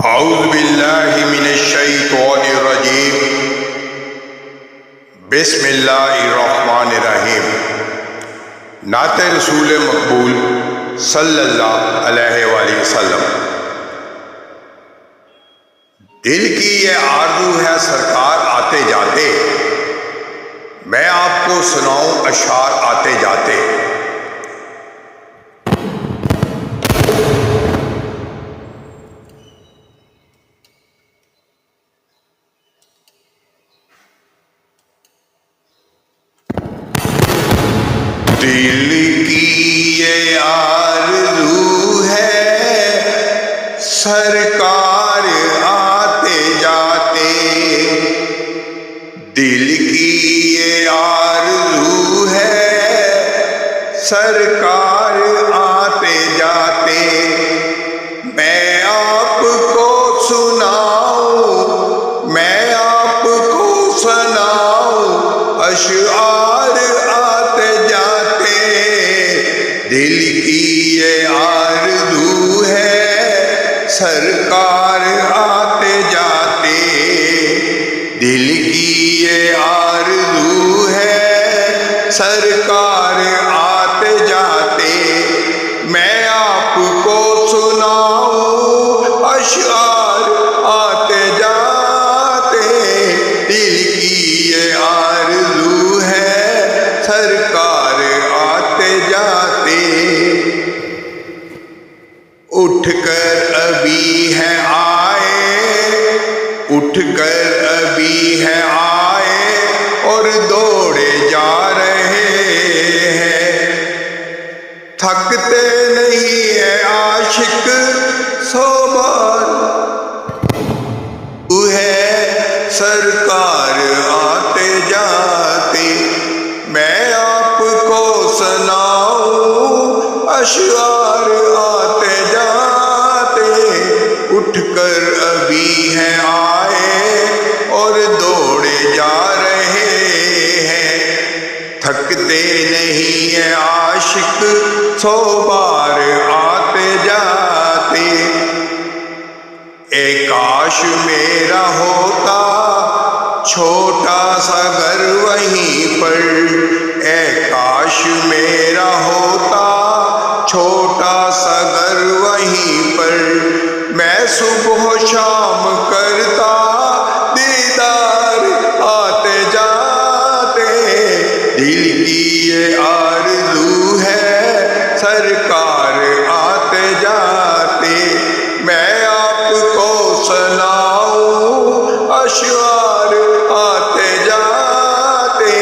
اعوذ باللہ من الشیطان الرجیم بسم اللہ الرحمن الرحیم۔ نعت رسول مقبول صلی اللہ علیہ وآلہ وسلم۔ دل کی یہ آرزو ہے سرکار آتے جاتے، میں آپ کو سناؤں اشعار آتے جاتے۔ دل کی یہ آرزو ہے سرکار آتے جاتے، دل کی یہ آرزو ہے سرکار آتے جاتے، میں آپ کو سناؤں، میں آپ کو سناؤں اشعار آتے جاتے، دل کی یہ آرزو ہے سرکار آتے جاتے، دل کی یہ آرزو ہے سرکار آتے جاتے، میں آپ کو سناؤں اشعار آتے جاتے، دل کی یہ آرزو ہے سرکار آتے جاتے۔ اٹھ کر ابھی ہے آئے، اٹھ کر ابھی ہے آئے اور دوڑے جا رہے ہیں، تھکتے نہیں ہے عاشق سو بار ہے سرکار آتے جاتے، میں آپ کو سناؤں اشعار آتے جاتے، اٹھ کر ابھی ہے آئے اور دوڑے جا رہے ہیں، تھکتے نہیں ہے عاشق سو بار آتے جاتے۔ اے کاش میرا ہوتا چھوٹا سا گھر وہیں پر، اے کاش میرا ہوتا چھوٹا سا گھر وہیں پر، میں صبح و شام کرتا دیدار آتے جاتے، دل کی یہ آرزو ہے سرکار آتے جاتے، میں آپ کو سناؤں اشعار آتے جاتے،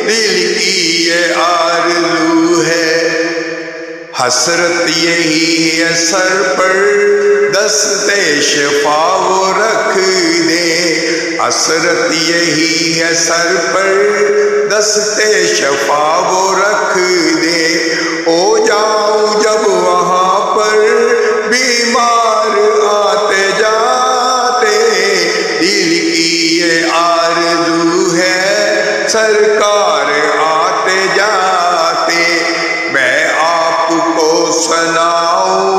دل کی یہ آرزو ہے۔ حسرت یہی ہے سر پر دست شفا وہ رکھ دے، حسرت یہی ہے سر پر دست شفا وہ رکھ دے، ہو جاؤں جب وہاں پر بیمار آتے جاتے، دل کی یہ آرزو ہے سرکار آتے جاتے، میں آپ کو سناؤں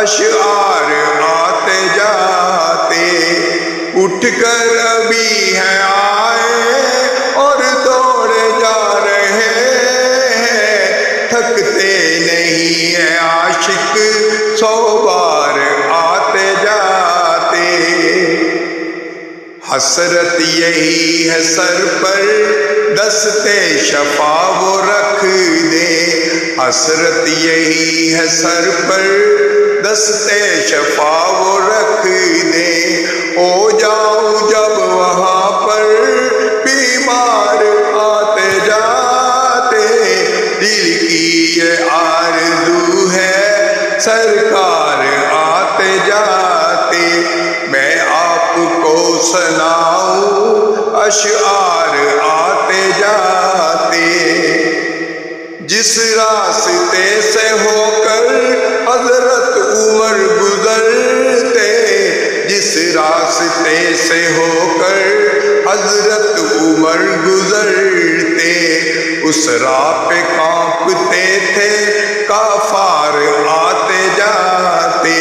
اشعار آتے جاتے، اٹھ کر ابھی ہے آئے اور دوڑے جا رہے ہیں، تھکتے نہیں ہے عاشق سو بار آتے جاتے، حسرت یہی ہے سر پر دست شفا وہ رکھ دے، حسرت یہی ہے سر پر دست شفا وہ رکھ دے، ہو جاؤں جب وہاں پر بیمار آتے جاتے، دل کی یہ آرزو ہے سرکار آتے جاتے، میں آپ کو سناؤں اشعار آتے جاتے۔ جس راستے سے ہو کر حضرت عمر گزرتے، جس راستے سے ہو کر حضرت عمر گزرتے، اس راہ پہ کانپتے تھے کافار آتے جاتے،